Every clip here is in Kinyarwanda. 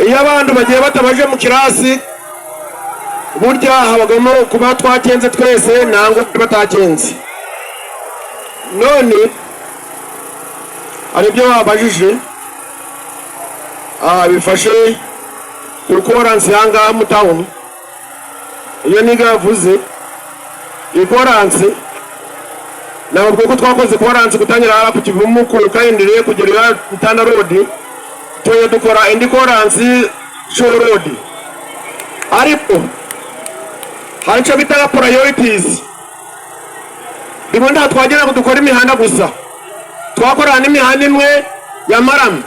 iyo abantu bagiye batabaje mu kirasi burya habagamo kuba twakenze twese nangwa batakenze. None ari byo babajije bifashe ikoransi yanga mu town. Iyo niga yavuze ikoransi nabwo ko twakoze ikoransi gutangira ku Kivumu ku kayindire kugera Tana Road toye dukora indi ikoransi Show Road. Ariko hancho bitaga priorities ibonda twagera kudukora imihanda gusa twakora n'imihanda imwe ya Marama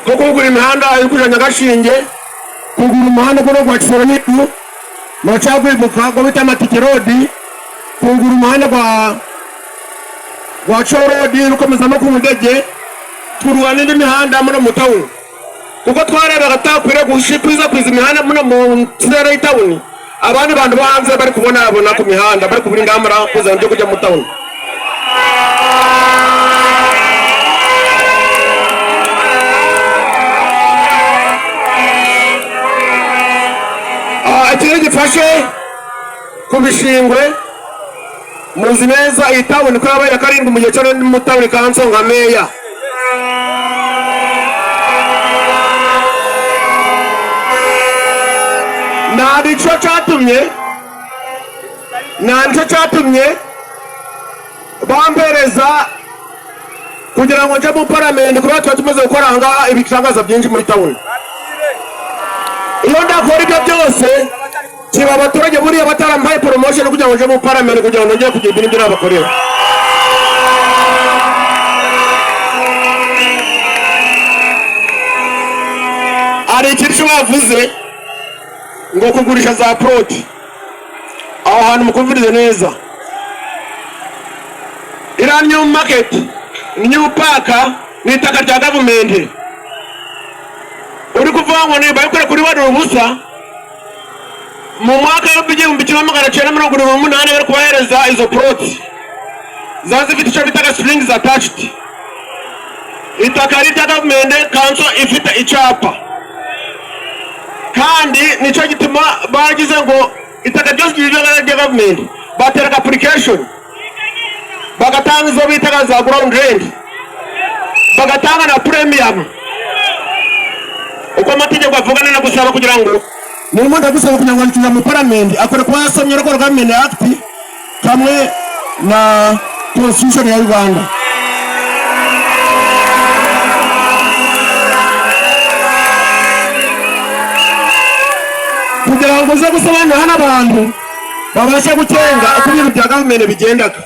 ko kugura imihanda y'ukujanya Gashinge kugura umuhanda ko kwa Kisoroniku macagwibuka ko bita Matike Road kugura umuhanda kwa Show Road rukomeza no ku Mudege turwana n'indi mihanda muri mu town kuko twarebaga takwire gushikwiza kwiza imihanda muri mu tsere y'itown. Abandi bantu bahanze bari kubona ku mihanda bari kubura indamara kuza nje kujya mu town. Ikindi gifashe kubishingwe muzi neza iyi town ko yabaye karindwi mu gihe cyo mu town kansonga meya. Nadicho chatumye bampereza kugira ngo nje mu parliament kuba tumaze gukora ngaha ibitangaza byinshi muri town. Iyo ndakora ibyo byose kiba abaturage buriya batarambaye promotion kugira ngo nje mu parliament kugira ngo nje kugira ibintu by'abakorera. Ari ikintu bavuze ngo kugurisha za plot aho hantu mukuvurize neza. New market new park n'itaka rya government uri kuvuga ngo niba yakora kuri wari ubusa mu mwaka w'igihumbi kimwe magana cyenda mirongo irindwi n'umunani bari kubahereza izo plot zazifite icyo bitaga strings attached. Itaka rya government council ifite icapa kandi nico gituma bagize ngo itaka byose by'ibyo government batera application bagatanga izo bitaga za ground rent bagatanga na premium uko amategeko avugana na gusaba kugira ngo n'umuntu agusaba kugira ngo akiza mu parliament akore kwa yasomye Local Government Act kamwe na Constitution ya Uganda. Kugira ngo uze gusobanura hano abantu babashe gucenga uko ibintu bya government bigendaga.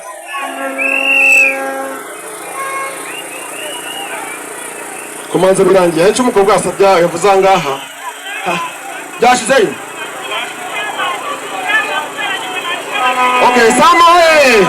Kumanza birangiye icyo umukobwa asabya yavuze ngaha byashizeyo. Okay, Samuel.